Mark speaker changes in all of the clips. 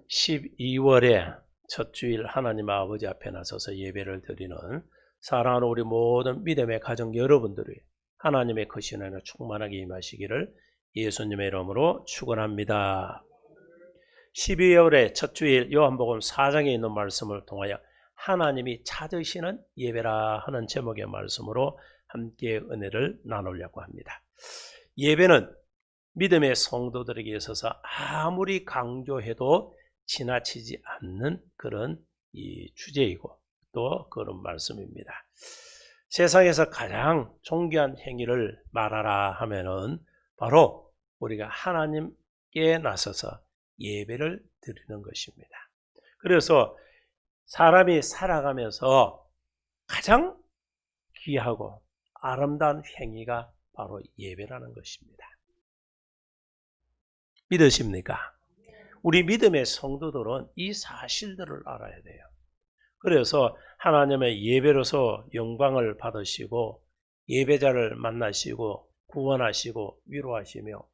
Speaker 1: 12월의 첫 주일 하나님 아버지 앞에 나서서 예배를 드리는 사랑하는 우리 모든 믿음의 가정 여러분들이 하나님의 크신 은혜로 충만하게 임하시기를 예수님의 이름으로 축원합니다. 12월의 첫 주일 요한복음 4장에 있는 말씀을 통하여 하나님이 찾으시는 예배라 하는 제목의 말씀으로 함께 은혜를 나누려고 합니다. 예배는 믿음의 성도들에게 있어서 아무리 강조해도 지나치지 않는 그런 이 주제이고 또 그런 말씀입니다. 세상에서 가장 존귀한 행위를 말하라 하면은 바로 우리가 하나님께 나서서 예배를 드리는 것입니다. 그래서 사람이 살아가면서 가장 귀하고 아름다운 행위가 바로 예배라는 것입니다. 믿으십니까? 우리 믿음의 성도들은 이 사실들을 알아야 돼요. 그래서 하나님의 예배로서 영광을 받으시고 예배자를 만나시고 구원하시고 위로하시며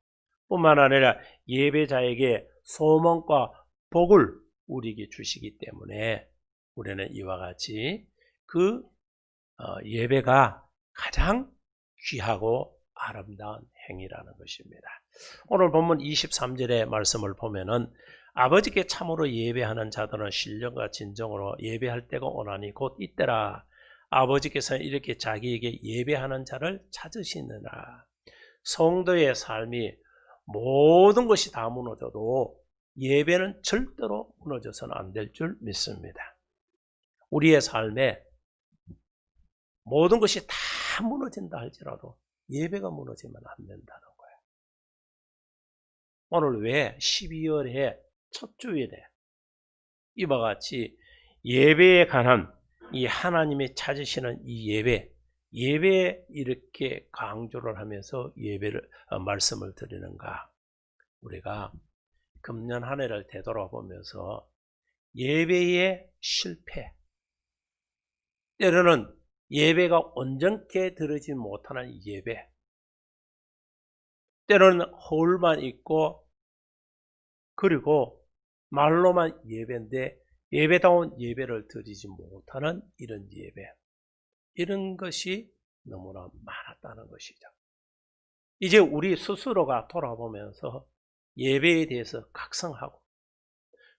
Speaker 1: 뿐만 아니라 예배자에게 소망과 복을 우리에게 주시기 때문에 우리는 이와 같이 그 예배가 가장 귀하고 아름다운 행위라는 것입니다. 오늘 본문 23절의 말씀을 보면은 아버지께 참으로 예배하는 자들은 신령과 진정으로 예배할 때가 오나니 곧 이때라. 아버지께서 이렇게 자기에게 예배하는 자를 찾으시느라. 성도의 삶이 모든 것이 다 무너져도 예배는 절대로 무너져서는 안 될 줄 믿습니다. 우리의 삶에 모든 것이 다 무너진다 할지라도 예배가 무너지면 안 된다는 거예요. 오늘 왜 12월의 첫 주일에 이와 같이 예배에 관한 이 하나님이 찾으시는 이 예배에 이렇게 강조를 하면서 예배를 말씀을 드리는가? 우리가 금년 한 해를 되돌아보면서 예배의 실패, 때로는 예배가 온전케 드리지 못하는 예배, 때로는 허울만 있고 그리고 말로만 예배인데 예배다운 예배를 드리지 못하는 이런 예배, 이런 것이 너무나 많았다는 것이죠. 이제 우리 스스로가 돌아보면서 예배에 대해서 각성하고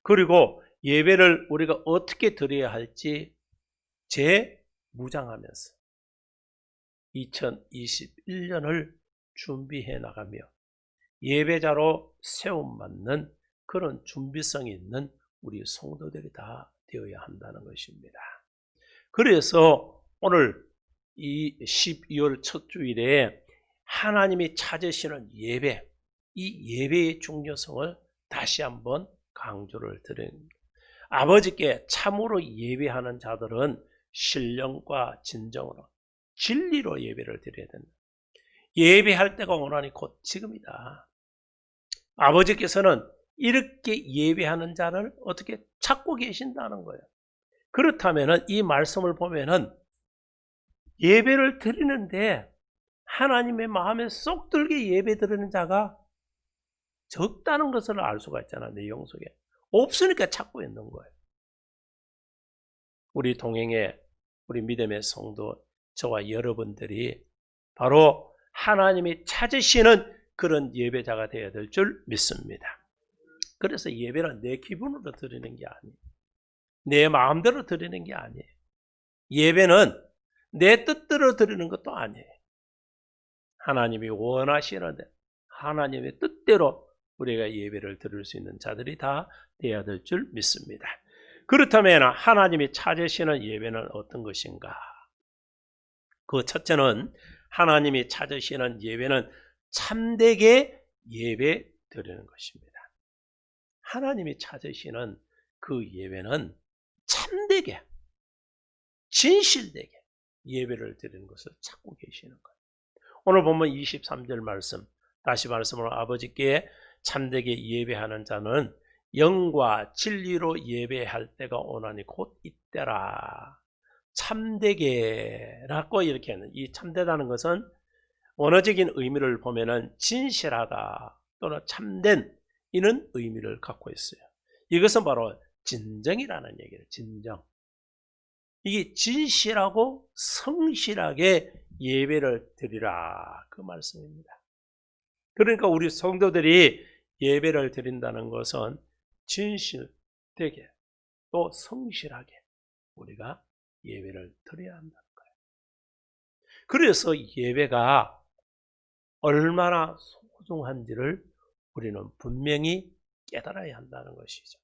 Speaker 1: 그리고 예배를 우리가 어떻게 드려야 할지 재무장하면서 2021년을 준비해 나가며 예배자로 세움받는 그런 준비성이 있는 우리 성도들이 다 되어야 한다는 것입니다. 그래서 오늘 이 12월 첫 주일에 하나님이 찾으시는 예배, 이 예배의 중요성을 다시 한번 강조를 드립니다. 아버지께 참으로 예배하는 자들은 신령과 진정으로 진리로 예배를 드려야 된다. 예배할 때가 오나니 곧 지금이다. 아버지께서는 이렇게 예배하는 자를 어떻게 찾고 계신다는 거예요. 그렇다면 이 말씀을 보면은 예배를 드리는데 하나님의 마음에 쏙 들게 예배 드리는 자가 적다는 것을 알 수가 있잖아. 내용 속에. 없으니까 찾고 있는 거예요. 우리 동행의 우리 믿음의 성도 저와 여러분들이 바로 하나님이 찾으시는 그런 예배자가 되어야 될 줄 믿습니다. 그래서 예배는 내 기분으로 드리는 게 아니에요. 내 마음대로 드리는 게 아니에요. 예배는 내 뜻대로 드리는 것도 아니에요. 하나님이 원하시는데 하나님의 뜻대로 우리가 예배를 드릴 수 있는 자들이 다 되어야 될 줄 믿습니다. 그렇다면 하나님이 찾으시는 예배는 어떤 것인가? 그 첫째는 하나님이 찾으시는 예배는 참되게 예배 드리는 것입니다. 하나님이 찾으시는 그 예배는 참되게, 진실되게 예배를 드리는 것을 찾고 계시는 거예요. 오늘 보면 23절 말씀, 다시 말씀으로 아버지께 참되게 예배하는 자는 영과 진리로 예배할 때가 오나니 곧 이때라. 참되게라고 이렇게 하는, 이 참되다는 것은 원어적인 의미를 보면은 진실하다 또는 참된 이런 의미를 갖고 있어요. 이것은 바로 진정이라는 얘기예요. 진정. 이게 진실하고 성실하게 예배를 드리라, 그 말씀입니다. 그러니까 우리 성도들이 예배를 드린다는 것은 진실되게 또 성실하게 우리가 예배를 드려야 한다는 거예요. 그래서 예배가 얼마나 소중한지를 우리는 분명히 깨달아야 한다는 것이죠.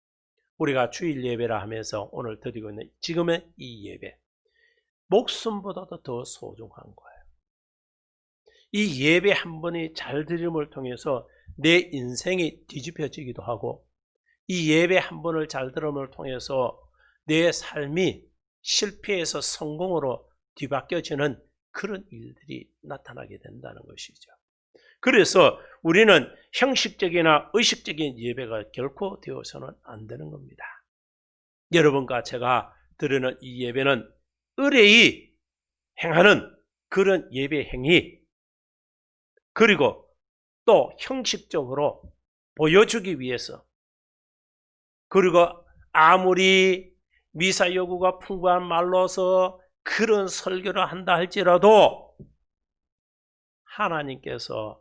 Speaker 1: 우리가 주일 예배라 하면서 오늘 드리고 있는 지금의 이 예배, 목숨보다도 더 소중한 거예요. 이 예배 한 번이 잘 드림을 통해서 내 인생이 뒤집혀지기도 하고, 이 예배 한 번을 잘 들음을 통해서 내 삶이 실패에서 성공으로 뒤바뀌어지는 그런 일들이 나타나게 된다는 것이죠. 그래서 우리는 형식적이나 의식적인 예배가 결코 되어서는 안 되는 겁니다. 여러분과 제가 드리는 이 예배는 의뢰이 행하는 그런 예배 행위, 그리고 또 형식적으로 보여주기 위해서, 그리고 아무리 미사 여구가 풍부한 말로서 그런 설교를 한다 할지라도 하나님께서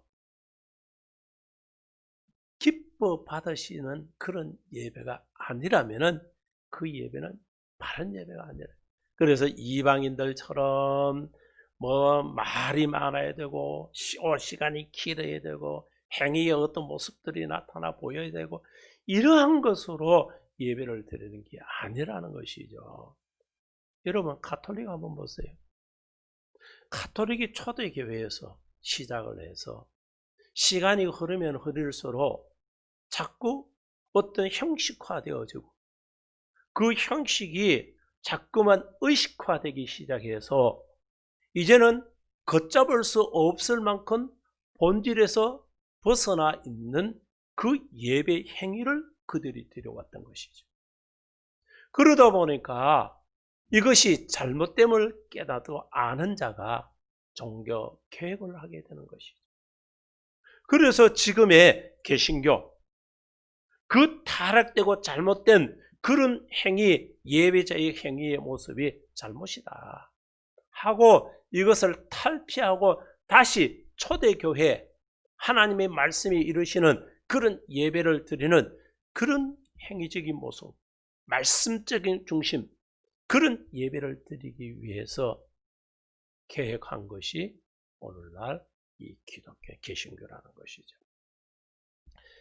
Speaker 1: 기뻐 받으시는 그런 예배가 아니라면은 그 예배는 바른 예배가 아니라, 그래서 이방인들처럼 뭐 말이 많아야 되고 시간이 길어야 되고 행위의 어떤 모습들이 나타나 보여야 되고 이러한 것으로 예배를 드리는 게 아니라는 것이죠. 여러분 가톨릭 한번 보세요. 가톨릭이 초대교회에서 시작을 해서 시간이 흐르면 흐를수록 자꾸 어떤 형식화되어지고 그 형식이 자꾸만 의식화되기 시작해서 이제는 걷잡을 수 없을 만큼 본질에서 벗어나 있는 그 예배 행위를 그들이 드려왔던 것이죠. 그러다 보니까 이것이 잘못됨을 깨닫고 아는 자가 종교 개혁을 하게 되는 것이죠. 그래서 지금의 개신교, 그 타락되고 잘못된 그런 행위, 예배자의 행위의 모습이 잘못이다 하고 이것을 탈피하고 다시 초대교회, 하나님의 말씀이 이루시는 그런 예배를 드리는 그런 행위적인 모습, 말씀적인 중심, 그런 예배를 드리기 위해서 개혁한 것이 오늘날 이 기독교 개신교라는 것이죠.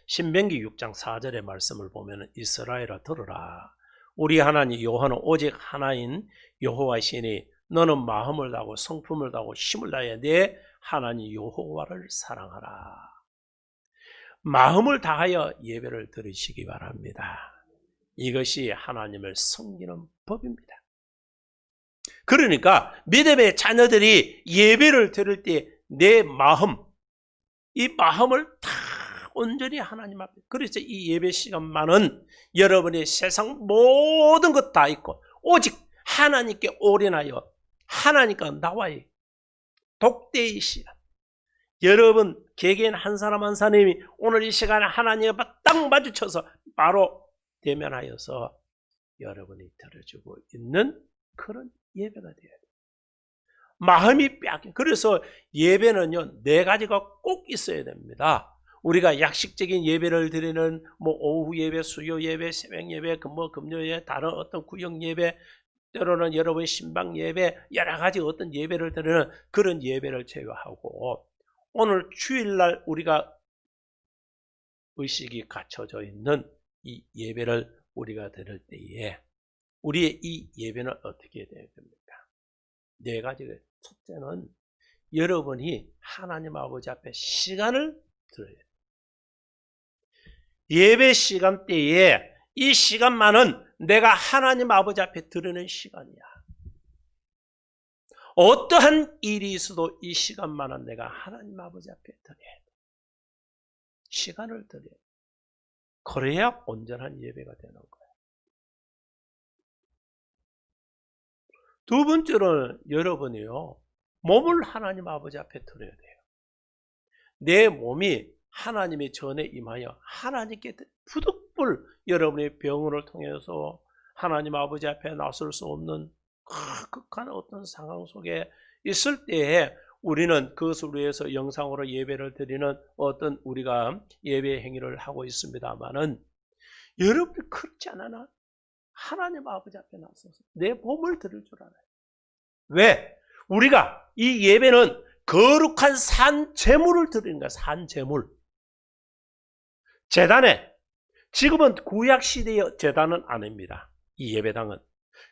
Speaker 1: 신명기 6장 4절의 말씀을 보면 이스라엘아 들으라. 우리 하나님 여호와는 오직 하나인 여호와시니 너는 마음을 다하고 성품을 다하고 힘을 다해 내 하나님 여호와를 사랑하라. 마음을 다하여 예배를 드리시기 바랍니다. 이것이 하나님을 섬기는 법입니다. 그러니까 믿음의 자녀들이 예배를 드릴 때 내 마음, 이 마음을 다 온전히 하나님 앞에, 그래서 이 예배 시간만은 여러분의 세상 모든 것 다 있고 오직 하나님께 올인하여 하나님과 나와의 독대의 시간, 여러분 개개인 한 사람 한 사람이 오늘 이 시간에 하나님과 딱 마주쳐서 바로 대면하여서 여러분이 들어주고 있는 그런 예배가 되어야 돼요. 마음이 빼앗긴. 그래서 예배는요 4가지가 꼭 있어야 됩니다. 우리가 약식적인 예배를 드리는 뭐 오후 예배, 수요 예배, 새벽 예배, 금요 예배, 다른 어떤 구역 예배, 때로는 여러분 신방 예배, 여러 가지 어떤 예배를 드리는 그런 예배를 제외하고 오늘 주일날 우리가 의식이 갖춰져 있는 이 예배를 우리가 드릴 때에 우리의 이 예배는 어떻게 되어야 됩니까? 4가지가. 첫째는 여러분이 하나님 아버지 앞에 시간을 드려야 돼요. 예배 시간대에 이 시간만은 내가 하나님 아버지 앞에 드리는 시간이야. 어떠한 일이 있어도 이 시간만은 내가 하나님 아버지 앞에 드려야 돼. 시간을 드려야 돼. 그래야 온전한 예배가 되는 거야. 두 번째로는 여러분이요, 몸을 하나님 아버지 앞에 드려야 돼요. 내 몸이 하나님의 전에 임하여 하나님께 촛불 여러분의 병을 통해서 하나님 아버지 앞에 나설 수 없는 극한 어떤 상황 속에 있을 때에 우리는 그것을 위해서 영상으로 예배를 드리는 어떤 우리가 예배 행위를 하고 있습니다만은 여러분이 그렇지 않아나 하나님 아버지 앞에 나서서 내 몸을 드릴 줄 알아요. 왜? 우리가 이 예배는 거룩한 산 제물을 드리는 거야. 산 제물. 제단에 지금은 구약시대의 제단은 아닙니다. 이 예배당은.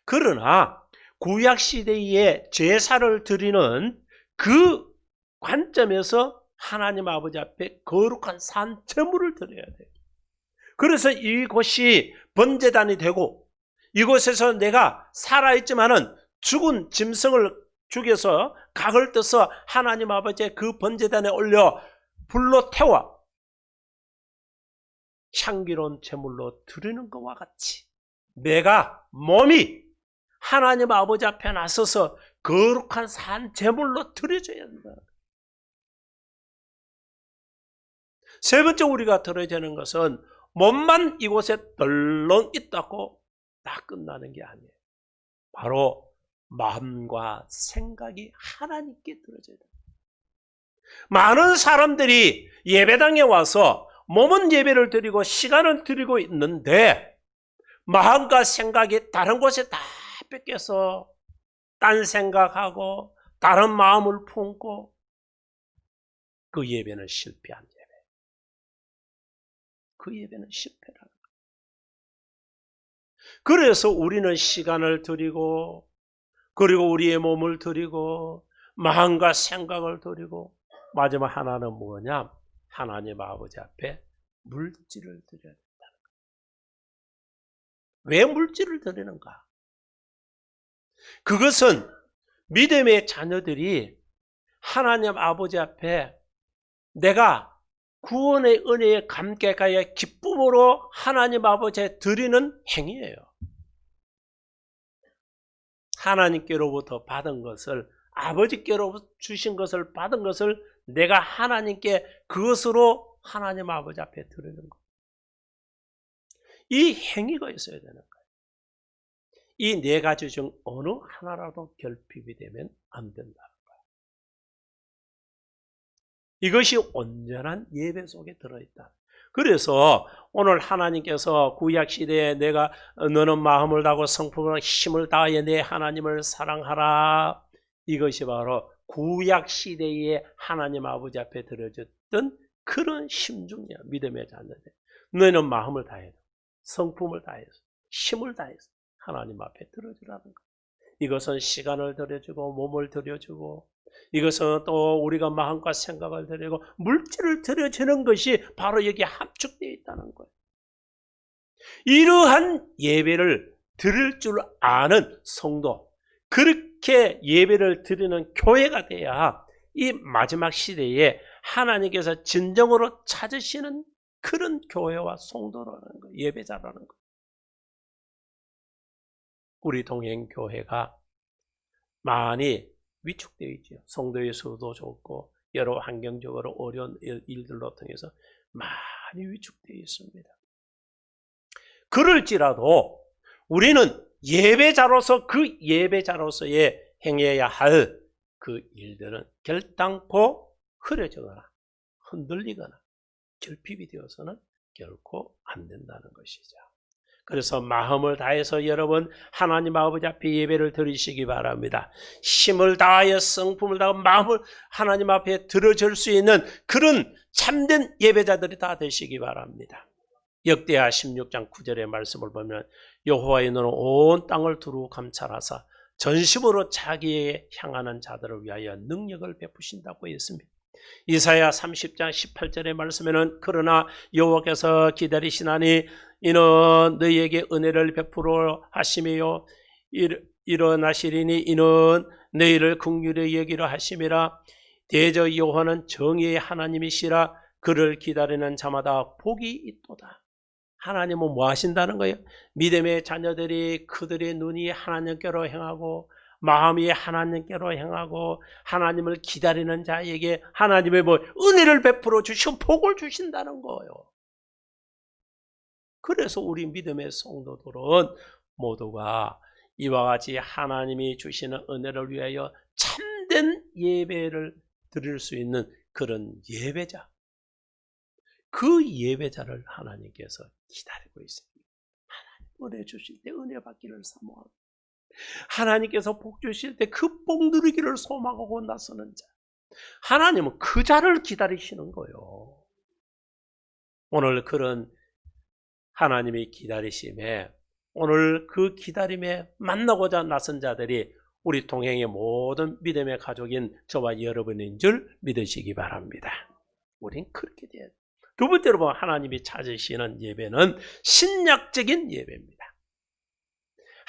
Speaker 1: 그러나 구약시대의 제사를 드리는 그 관점에서 하나님 아버지 앞에 거룩한 산 제물을 드려야 돼요. 그래서 이곳이 번제단이 되고 이곳에서 내가 살아있지만은 죽은 짐승을 죽여서 각을 떠서 하나님 아버지의 그 번제단에 올려 불로 태워 향기로운 제물로 드리는 것과 같이 내가 몸이 하나님 아버지 앞에 나서서 거룩한 산 제물로 드려져야 한다. 세 번째 우리가 드려야 하는 것은 몸만 이곳에 덜렁 있다고 다 끝나는 게 아니에요. 바로 마음과 생각이 하나님께 드려져야 돼요. 많은 사람들이 예배당에 와서 몸은 예배를 드리고 시간을 드리고 있는데 마음과 생각이 다른 곳에 다 뺏겨서 딴 생각하고 다른 마음을 품고 그 예배는 실패한 예배. 그 예배는 실패라는 거예요. 그래서 우리는 시간을 드리고 그리고 우리의 몸을 드리고 마음과 생각을 드리고 마지막 하나는 뭐냐? 하나님 아버지 앞에 물질을 드려야 된다는 거예요. 왜 물질을 드리는가? 그것은 믿음의 자녀들이 하나님 아버지 앞에 내가 구원의 은혜에 감격하여 기쁨으로 하나님 아버지에 드리는 행위예요. 하나님께로부터 받은 것을 아버지께로부터 주신 것을 받은 것을 내가 하나님께 그것으로 하나님 아버지 앞에 드리는 것. 이 행위가 있어야 되는 거예요. 이 네 가지 중 어느 하나라도 결핍이 되면 안 된다는 거예요. 이것이 온전한 예배 속에 들어있다. 그래서 오늘 하나님께서 구약시대에 내가 너는 마음을 다하고 성품을 힘을 다하여 내 하나님을 사랑하라. 이것이 바로 구약시대에 하나님 아버지 앞에 드려졌던 그런 심중이야. 믿음의 자녀들. 너는 마음을 다해서 성품을 다해서 힘을 다해서 하나님 앞에 드려주라는 것. 이것은 시간을 드려주고 몸을 드려주고 이것은 또 우리가 마음과 생각을 드리고 물질을 드려주는 것이 바로 여기에 함축되어 있다는 거예요. 이러한 예배를 드릴 줄 아는 성도, 그렇게 예배를 드리는 교회가 돼야 이 마지막 시대에 하나님께서 진정으로 찾으시는 그런 교회와 성도라는 거예요. 예배자라는 거예요. 우리 동행교회가 많이 위축되어 있죠. 성도의 수도 좋고 여러 환경적으로 어려운 일들로 통해서 많이 위축되어 있습니다. 그럴지라도 우리는 예배자로서 그 예배자로서의 행해야 할 그 일들은 결단코 흐려지거나 흔들리거나 결핍이 되어서는 결코 안 된다는 것이죠. 그래서 마음을 다해서 여러분 하나님 아버지 앞에 예배를 드리시기 바랍니다. 힘을 다하여 성품을 다하여 마음을 하나님 앞에 들어줄 수 있는 그런 참된 예배자들이 다 되시기 바랍니다. 역대하 16장 9절의 말씀을 보면 여호와의 너는 온 땅을 두루 감찰하사 전심으로 자기에 향하는 자들을 위하여 능력을 베푸신다고 했습니다. 이사야 30장 18절의 말씀에는 그러나 여호와께서 기다리시나니 이는 너희에게 은혜를 베풀어 하심이요 일어나시리니 이는 너희를 긍휼히 여기려 하심이라. 대저 여호와는 정의의 하나님이시라. 그를 기다리는 자마다 복이 있도다. 하나님은 뭐 하신다는 거예요? 믿음의 자녀들이 그들의 눈이 하나님께로 향하고 마음이 하나님께로 향하고 하나님을 기다리는 자에게 하나님의 뭐 은혜를 베풀어 주시고 복을 주신다는 거예요. 그래서 우리 믿음의 성도들은 모두가 이와 같이 하나님이 주시는 은혜를 위하여 참된 예배를 드릴 수 있는 그런 예배자, 그 예배자를 하나님께서 기다리고 있습니다. 하나님 은혜 주실 때 은혜 받기를 사모하고, 하나님께서 복 주실 때 그 복 누리기를 소망하고 나서는 자, 하나님은 그 자를 기다리시는 거예요. 오늘 그런 하나님의 기다리심에, 오늘 그 기다림에 만나고자 나선 자들이 우리 동행의 모든 믿음의 가족인 저와 여러분인 줄 믿으시기 바랍니다. 우린 그렇게 돼야 돼요. 두 번째로 보면 하나님이 찾으시는 예배는 신약적인 예배입니다.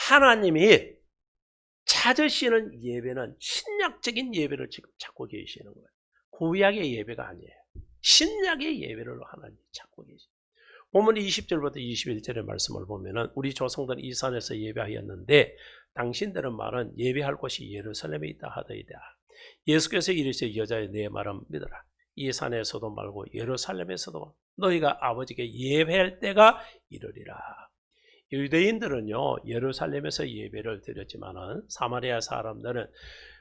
Speaker 1: 하나님이 찾으시는 예배는 신약적인 예배를 지금 찾고 계시는 거예요. 구약의 예배가 아니에요. 신약의 예배를 하나님이 찾고 계십니다. 본문 20절부터 21절의 말씀을 보면은 우리 조상들은 이 산에서 예배하였는데 당신들은 말은 예배할 곳이 예루살렘에 있다 하더이다. 예수께서 이르시되 여자여 내 말은 믿어라. 이 산에서도 말고 예루살렘에서도 너희가 아버지께 예배할 때가 이르리라. 유대인들은요 예루살렘에서 예배를 드렸지만은 사마리아 사람들은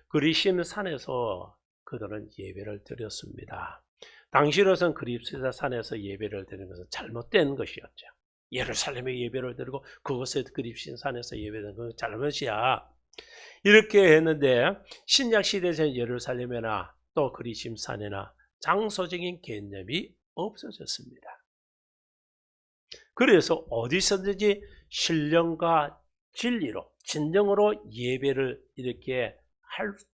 Speaker 1: 그리심 산에서 그들은 예배를 드렸습니다. 당시로선 그리스도 산에서 예배를 드리는 것은 잘못된 것이었죠. 예루살렘에 예배를 드리고 그곳에 그리심 산에서 예배드리는 것은 잘못이야. 이렇게 했는데 신약 시대에서는 예루살렘이나 또 그리심 산이나 장소적인 개념이 없어졌습니다. 그래서 어디서든지 신령과 진리로 진정으로 예배를 이렇게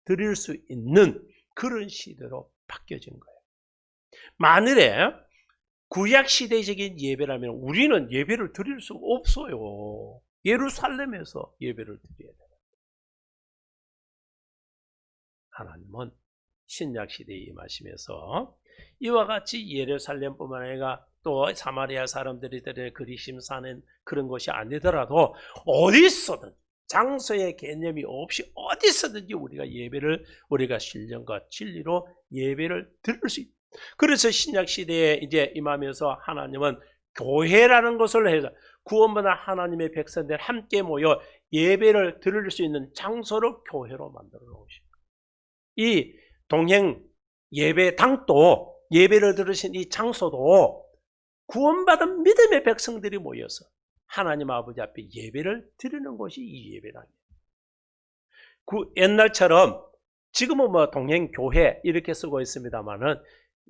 Speaker 1: 드릴 수 있는 그런 시대로 바뀌어진 거예요. 만일에 구약 시대적인 예배라면 우리는 예배를 드릴 수 없어요. 예루살렘에서 예배를 드려야 돼요. 하나님은 신약 시대에 임하시면서 이와 같이 예루살렘뿐만 아니라 또 사마리아 사람들이 드리는 그리심 산은 그런 것이 아니더라도 어디서든 장소의 개념이 없이 어디서든지 우리가 신령과 진리로 예배를 드릴 수 있다. 그래서 신약 시대에 이제 임하면서 하나님은 교회라는 것을 해서 구원받은 하나님의 백성들 함께 모여 예배를 드릴 수 있는 장소를 교회로 만들어 놓으십니다. 이 동행 예배당도 예배를 드리신 이 장소도 구원받은 믿음의 백성들이 모여서 하나님 아버지 앞에 예배를 드리는 것이 이 예배당이에요. 옛날처럼 지금은 뭐 동행교회 이렇게 쓰고 있습니다만은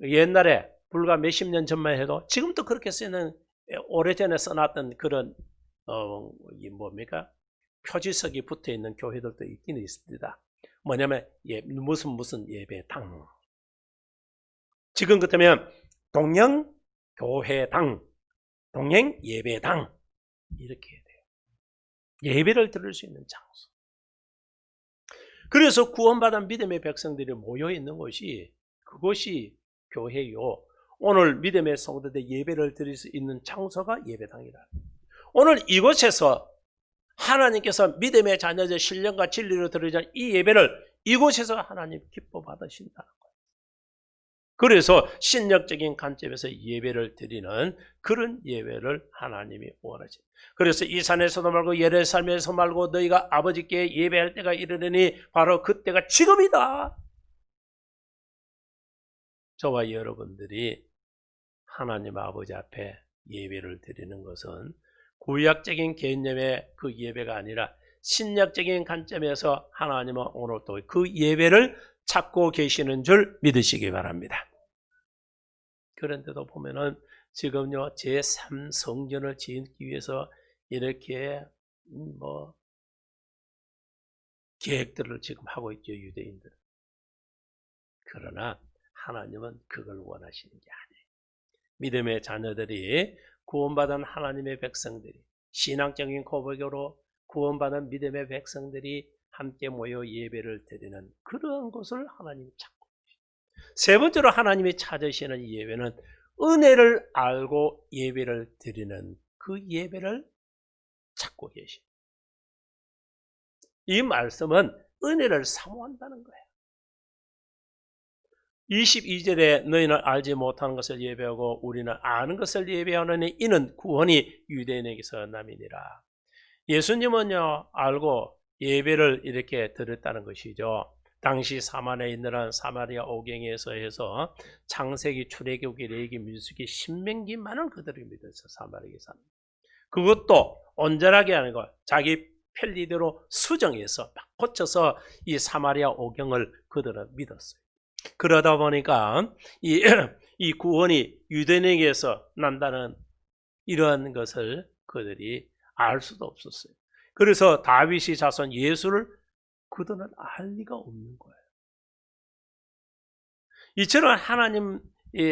Speaker 1: 옛날에 불과 몇십 년 전만 해도 지금도 그렇게 쓰는 오래전에 써놨던 그런 표지석이 붙어 있는 교회들도 있기는 있습니다. 뭐냐면 무슨 예배당. 지금 같으면 동행교회당, 동행예배당 이렇게 해야 돼요. 예배를 드릴 수 있는 장소. 그래서 구원받은 믿음의 백성들이 모여 있는 곳이 그것이 교회요. 오늘 믿음의 성도들 예배를 드릴 수 있는 장소가 예배당이라. 오늘 이곳에서 하나님께서 믿음의 자녀들 신령과 진리로 드리는 이 예배를 이곳에서 하나님 기뻐 받으신다는 거예요. 그래서 신력적인 관점에서 예배를 드리는 그런 예배를 하나님이 원하십니다. 그래서 이 산에서도 말고 예루살렘에서 말고 너희가 아버지께 예배할 때가 이르르니 바로 그때가 지금이다. 저와 여러분들이 하나님 아버지 앞에 예배를 드리는 것은 구약적인 개념의 그 예배가 아니라 신약적인 관점에서 하나님은 오늘 또 그 예배를 찾고 계시는 줄 믿으시기 바랍니다. 그런데도 보면은 지금요 제3성전을 짓기 위해서 이렇게 계획들을 지금 하고 있죠, 유대인들. 그러나 하나님은 그걸 원하시는 게 아니에요. 믿음의 자녀들이 구원받은 하나님의 백성들이 신앙적인 고백으로 구원받은 믿음의 백성들이 함께 모여 예배를 드리는 그러한 것을 하나님이 찾고 계십니다. 세 번째로 하나님이 찾으시는 예배는 은혜를 알고 예배를 드리는 그 예배를 찾고 계십니다. 이 말씀은 은혜를 사모한다는 거예요. 22절에 너희는 알지 못하는 것을 예배하고 우리는 아는 것을 예배하느니 이는 구원이 유대인에게서 남이니라. 예수님은요, 알고 예배를 이렇게 드렸다는 것이죠. 당시 사마리아에 있는 사마리아 오경에서 해서 창세기, 출애굽기, 레위기, 민수기, 신명기만을 그들이 믿었어. 사마리아에 사는. 그것도 온전하게 하는 거, 자기 편리대로 수정해서 고쳐서 이 사마리아 오경을 그들은 믿었어요. 그러다 보니까 이 구원이 유대인에게서 난다는 이러한 것을 그들이 알 수도 없었어요. 그래서 다윗이 자손 예수를 그들은 알 리가 없는 거예요. 이처럼 하나님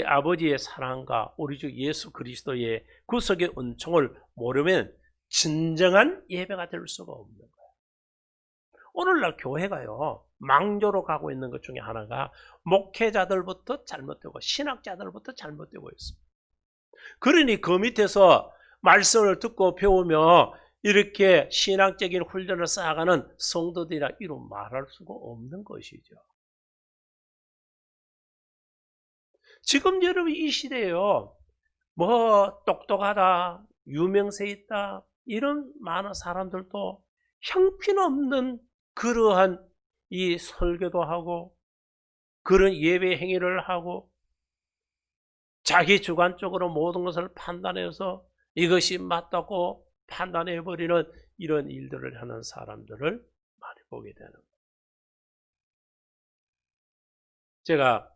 Speaker 1: 아버지의 사랑과 우리 주 예수 그리스도의 구속의 은총을 모르면 진정한 예배가 될 수가 없는 거예요. 오늘날 교회가요, 망조로 가고 있는 것 중에 하나가 목회자들부터 잘못되고 신학자들부터 잘못되고 있습니다. 그러니 그 밑에서 말씀을 듣고 배우며 이렇게 신학적인 훈련을 쌓아가는 성도들이라 이루 말할 수가 없는 것이죠. 지금 여러분 이 시대에요, 뭐 똑똑하다, 유명세 있다, 이런 많은 사람들도 형편없는 그러한 이 설교도 하고 그런 예배 행위를 하고 자기 주관적으로 모든 것을 판단해서 이것이 맞다고 판단해버리는 이런 일들을 하는 사람들을 많이 보게 되는 거예요. 제가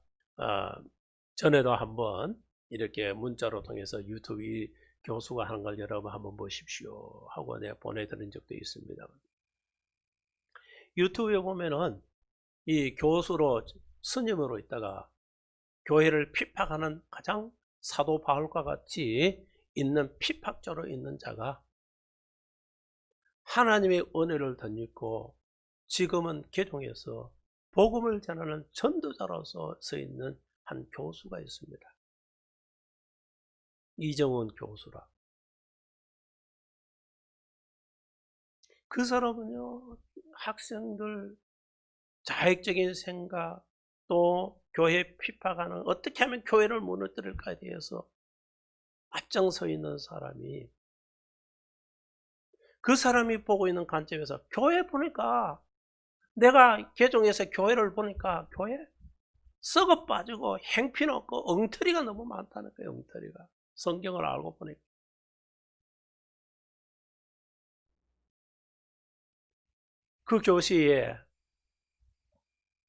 Speaker 1: 전에도 한번 이렇게 문자로 통해서 유튜브 교수가 하는 걸 여러분 한번 보십시오 하고 내가 보내드린 적도 있습니다. 유튜브에 보면은 이 교수로 스님으로 있다가 교회를 핍박하는 가장 사도 바울과 같이 있는 핍박자로 있는 자가 하나님의 은혜를 덧입고 지금은 개종해서 복음을 전하는 전도자로서 서 있는 한 교수가 있습니다. 이정훈 교수라. 그 사람은요, 학생들 자익적인 생각, 또 교회 핍박하는 어떻게 하면 교회를 무너뜨릴까에 대해서 앞장서 있는 사람이, 그 사람이 보고 있는 관점에서 교회 보니까, 내가 개종해서 교회를 보니까 교회 썩어 빠지고 행편없고 엉터리가 너무 많다는 거예요. 엉터리가. 성경을 알고 보니까. 그 교시의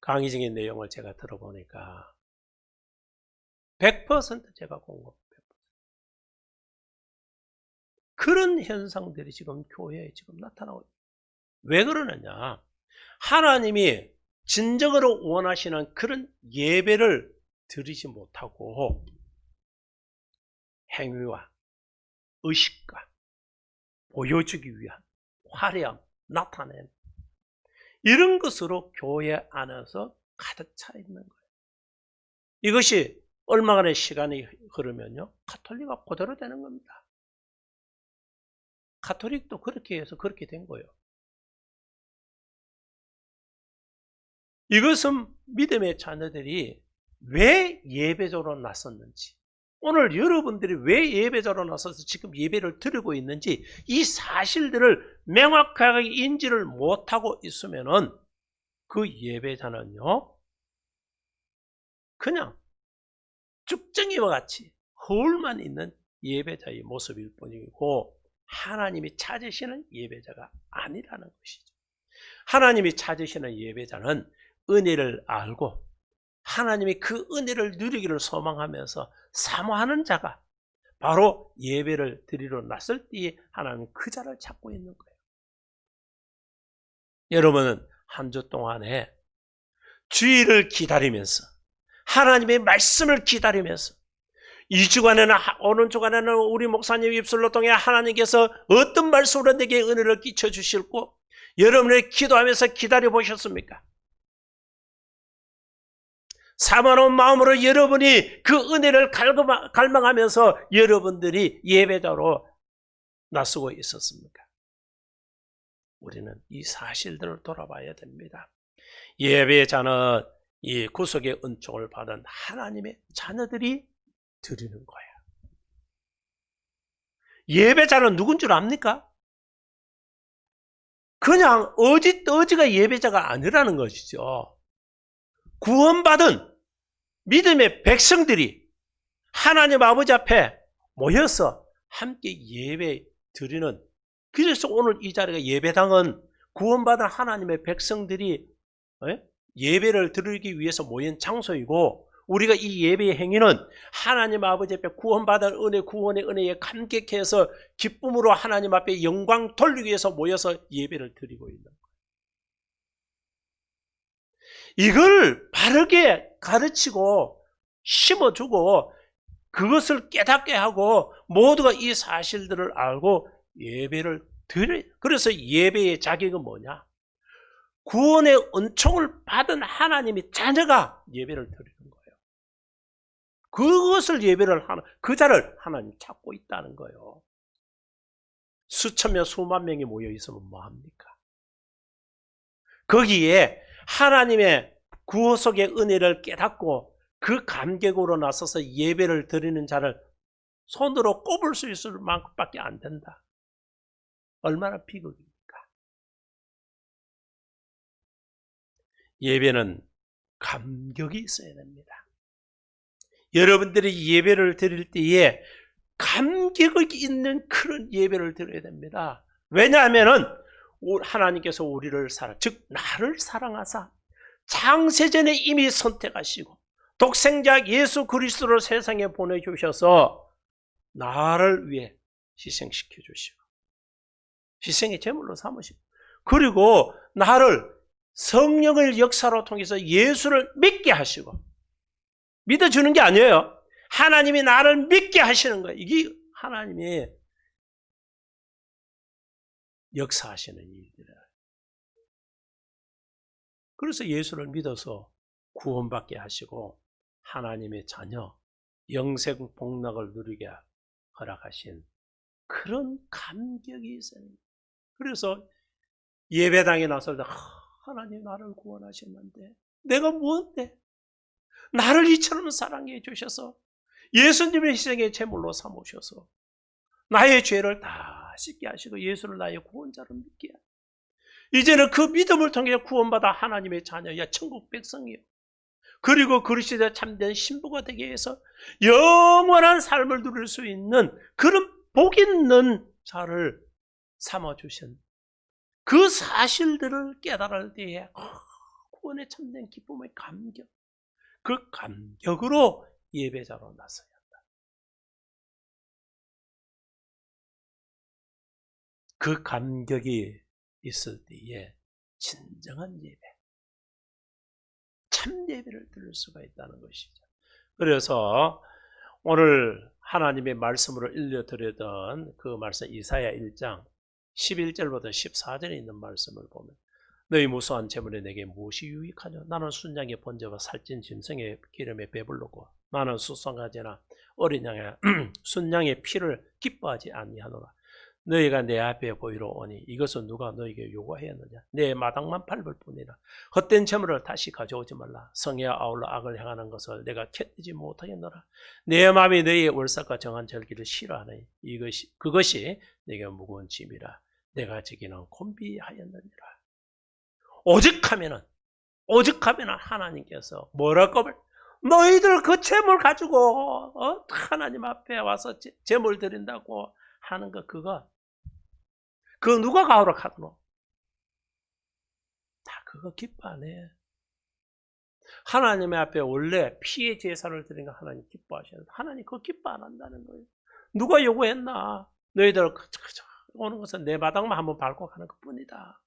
Speaker 1: 강의적인 내용을 제가 들어보니까 100% 제가 공감. 그런 현상들이 지금 교회에 지금 나타나고 있어요. 왜 그러느냐? 하나님이 진정으로 원하시는 그런 예배를 드리지 못하고 행위와 의식과 보여주기 위한 화려함, 나타낸 이런 것으로 교회 안에서 가득 차 있는 거예요. 이것이 얼마간의 시간이 흐르면요, 가톨릭과 그대로 되는 겁니다. 가톨릭도 그렇게 해서 그렇게 된 거예요. 이것은 믿음의 자녀들이 왜 예배자로 나섰는지, 오늘 여러분들이 왜 예배자로 나서서 지금 예배를 드리고 있는지 이 사실들을 명확하게 인지를 못하고 있으면은 그 예배자는요, 그냥 쭉정이와 같이 허울만 있는 예배자의 모습일 뿐이고 하나님이 찾으시는 예배자가 아니라는 것이죠. 하나님이 찾으시는 예배자는 은혜를 알고 하나님이 그 은혜를 누리기를 소망하면서 사모하는 자가 바로 예배를 드리러 나설 때에 하나님은 그 자를 찾고 있는 거예요. 여러분은 한 주 동안에 주일을 기다리면서 하나님의 말씀을 기다리면서 이 주간에는, 오는 주간에는 우리 목사님 입술로 통해 하나님께서 어떤 말씀으로 내게 은혜를 끼쳐 주실고 여러분의 기도하면서 기다려 보셨습니까? 사모하는 마음으로 여러분이 그 은혜를 갈망하면서 여러분들이 예배자로 나서고 있었습니까? 우리는 이 사실들을 돌아봐야 됩니다. 예배자는 이 구속의 은총을 받은 하나님의 자녀들이 드리는 거예요. 예배자는 누군 줄 압니까? 그냥 어지가 예배자가 아니라는 것이죠. 구원받은 믿음의 백성들이 하나님 아버지 앞에 모여서 함께 예배 드리는, 그래서 오늘 이 자리가 예배당은 구원받은 하나님의 백성들이 예배를 드리기 위해서 모인 장소이고, 우리가 이 예배의 행위는 하나님 아버지 앞에 구원받은 은혜, 구원의 은혜에 감격해서 기쁨으로 하나님 앞에 영광 돌리기 위해서 모여서 예배를 드리고 있는 거예요. 이걸 바르게 가르치고 심어주고 그것을 깨닫게 하고 모두가 이 사실들을 알고 예배를 드려. 그래서 예배의 자격은 뭐냐? 구원의 은총을 받은 하나님의 자녀가 예배를 드리는 거예요. 그것을 예배를 하는, 그 자를 하나님 찾고 있다는 거예요. 수천 명, 수만 명이 모여 있으면 뭐합니까? 거기에 하나님의 구속의 은혜를 깨닫고 그 감격으로 나서서 예배를 드리는 자를 손으로 꼽을 수 있을 만큼밖에 안 된다. 얼마나 비극입니까? 예배는 감격이 있어야 됩니다. 여러분들이 예배를 드릴 때에 감격이 있는 그런 예배를 드려야 됩니다. 왜냐하면 하나님께서 우리를 즉 나를 사랑하사 창세전에 이미 선택하시고 독생자 예수 그리스도를 세상에 보내주셔서 나를 위해 희생시켜 주시고 희생의 제물로 삼으시고, 그리고 나를 성령의 역사로 통해서 예수를 믿게 하시고, 믿어주는 게 아니에요. 하나님이 나를 믿게 하시는 거예요. 이게 하나님이 역사하시는 일이에요. 그래서 예수를 믿어서 구원받게 하시고 하나님의 자녀, 영생 복락을 누리게 허락하신 그런 감격이 있어요. 그래서 예배당에 나설 때 하나님 나를 구원하셨는데 내가 뭔데? 나를 이처럼 사랑해 주셔서 예수님의 희생의 제물로 삼으셔서 나의 죄를 다 씻게 하시고 예수를 나의 구원자로 믿게 하시고, 이제는 그 믿음을 통해 구원받아 하나님의 자녀야 천국 백성이요, 그리고 그리스도의 참된 신부가 되게 해서 영원한 삶을 누릴 수 있는 그런 복 있는 자를 삼아주신 그 사실들을 깨달을 때에 구원의 참된 기쁨의 감격, 그 감격으로 예배자로 나서야 한다. 그 감격이 있을 때에 진정한 예배, 참 예배를 드릴 수가 있다는 것이죠. 그래서 오늘 하나님의 말씀으로 일러드렸던 그 말씀, 이사야 1장 11절부터 14절에 있는 말씀을 보면, 너희 무수한 재물에 내게 무엇이 유익하냐? 나는 순양의 번제와 살찐 짐승의 기름에 배불르고 나는 수송아지나 어린 양의 순양의 피를 기뻐하지 아니하노라. 너희가 내 앞에 보이러 오니 이것은 누가 너희에게 요구하였느냐? 내 마당만 밟을 뿐이라. 헛된 재물을 다시 가져오지 말라. 성에 아울러 악을 행하는 것을 내가 켜뜨지 못하겠노라. 내 마음이 너희의 월삭과 정한 절기를 싫어하니 그것이 내게 무거운 짐이라. 내가 지기는 곤비하였느니라. 오직하면은 하나님께서 뭐라고 너희들 그 재물 가지고 하나님 앞에 와서 재물 드린다고 하는 거, 그거 누가 가오락하노? 다 그거 기뻐 안 해. 하나님 앞에 원래 피의 제사를 드리는 거 하나님 기뻐하시는데 하나님 그거 기뻐 안 한다는 거예요. 누가 요구했나? 너희들 오는 것은 내 마당만 한번 밟고 가는 것뿐이다.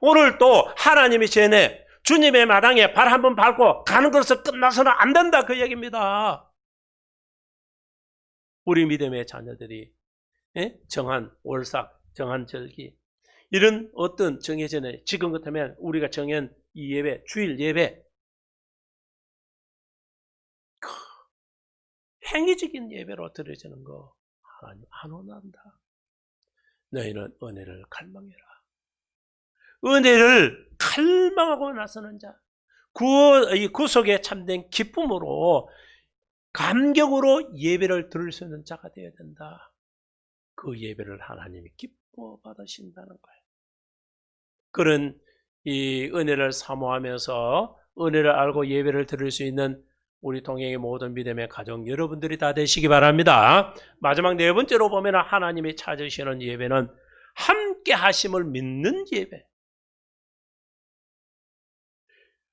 Speaker 1: 오늘 또 하나님이 전에 주님의 마당에 발 한번 밟고 가는 것으로 끝나서는 안 된다, 그 얘기입니다. 우리 믿음의 자녀들이 정한 월삭, 정한 절기, 이런 어떤 정해전에 지금 같으면 우리가 정한 이 예배, 주일 예배, 행위적인 예배로 드려지는 거 하나님 안 원한다. 너희는 은혜를 갈망해라. 은혜를 갈망하고 나서는 자, 이 구속에 참된 기쁨으로 감격으로 예배를 드릴 수 있는 자가 되어야 된다. 그 예배를 하나님이 기뻐 받으신다는 거예요. 그런 이 은혜를 사모하면서 은혜를 알고 예배를 드릴 수 있는 우리 동행의 모든 믿음의 가정 여러분들이 다 되시기 바랍니다. 마지막 네 번째로 보면 하나님이 찾으시는 예배는 함께 하심을 믿는 예배.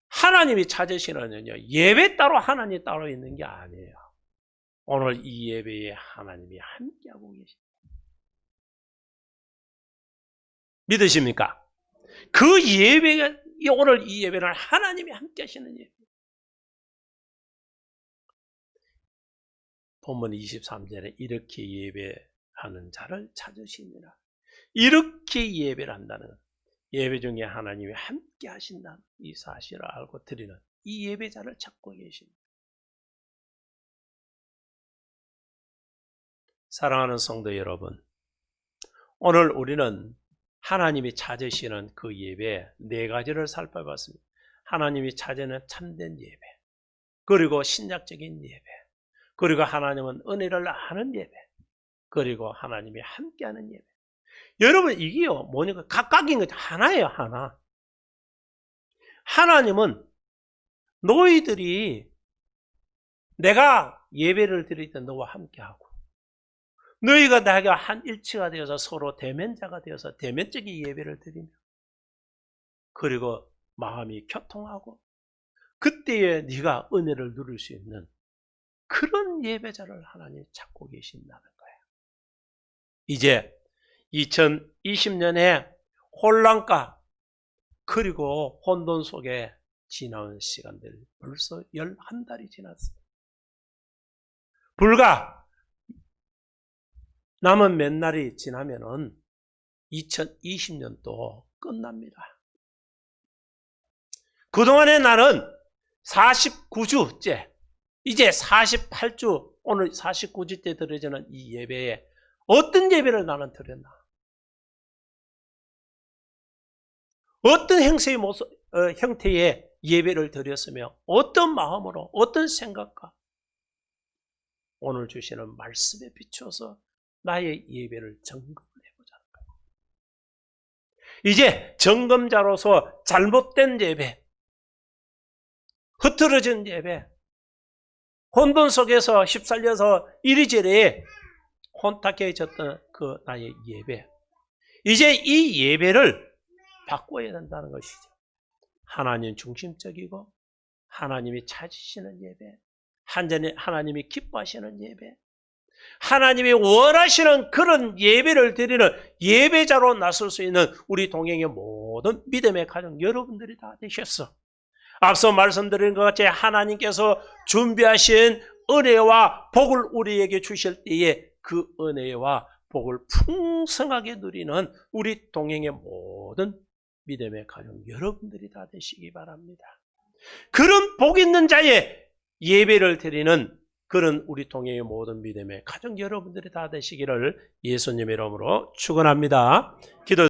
Speaker 1: 하나님이 찾으시는 예배 따로 하나님이 따로 있는 게 아니에요. 오늘 이 예배에 하나님이 함께하고 계십니다. 믿으십니까? 그 예배가 오늘 이 예배는 하나님이 함께 하시는 예배. 본문 23절에 이렇게 예배하는 자를 찾으시니라. 이렇게 예배를 한다는 것. 예배 중에 하나님이 함께 하신다는 이 사실을 알고 드리는 이 예배자를 찾고 계십니다. 사랑하는 성도 여러분, 오늘 우리는 하나님이 찾으시는 그 예배 네 가지를 살펴봤습니다. 하나님이 찾는 참된 예배, 그리고 신약적인 예배, 그리고 하나님은 은혜를 아는 예배, 그리고 하나님이 함께하는 예배. 여러분 이게요 뭐냐면 각각인 것 하나예요. 하나. 하나님은 너희들이 내가 예배를 드릴 때 너와 함께하고 너희가 나에게 한 일치가 되어서 서로 대면자가 되어서 대면적인 예배를 드리며 그리고 마음이 교통하고 그때에 네가 은혜를 누릴 수 있는 그런 예배자를 하나님이 찾고 계신다는 거예요. 이제 2020년에 혼란가 그리고 혼돈 속에 지나온 시간들 벌써 11달이 지났습니다. 불과 남은 몇 날이 지나면은 2020년도 끝납니다. 그동안의 날은 49주째, 이제 48주, 오늘 49주째 드려지는 이 예배에 어떤 예배를 나는 드렸나? 어떤 형태의 예배를 드렸으며 어떤 마음으로 어떤 생각과 오늘 주시는 말씀에 비추어서 나의 예배를 점검을 해보자는 거예요. 이제 점검자로서 잘못된 예배, 흐트러진 예배, 혼돈 속에서 휩쓸려서 이리저리 혼탁해졌던 그 나의 예배, 이제 이 예배를 바꿔야 된다는 것이죠. 하나님 중심적이고 하나님이 찾으시는 예배, 하나님이 기뻐하시는 예배, 하나님이 원하시는 그런 예배를 드리는 예배자로 나설 수 있는 우리 동행의 모든 믿음의 가정 여러분들이 다 되셨어. 앞서 말씀드린 것 같이 하나님께서 준비하신 은혜와 복을 우리에게 주실 때에 그 은혜와 복을 풍성하게 누리는 우리 동행의 모든 믿음의 가정 여러분들이 다 되시기 바랍니다. 그런 복 있는 자의 예배를 드리는 그런 우리 동행의 모든 믿음의 가정 여러분들이 다 되시기를 예수님의 이름으로 축원합니다. 기도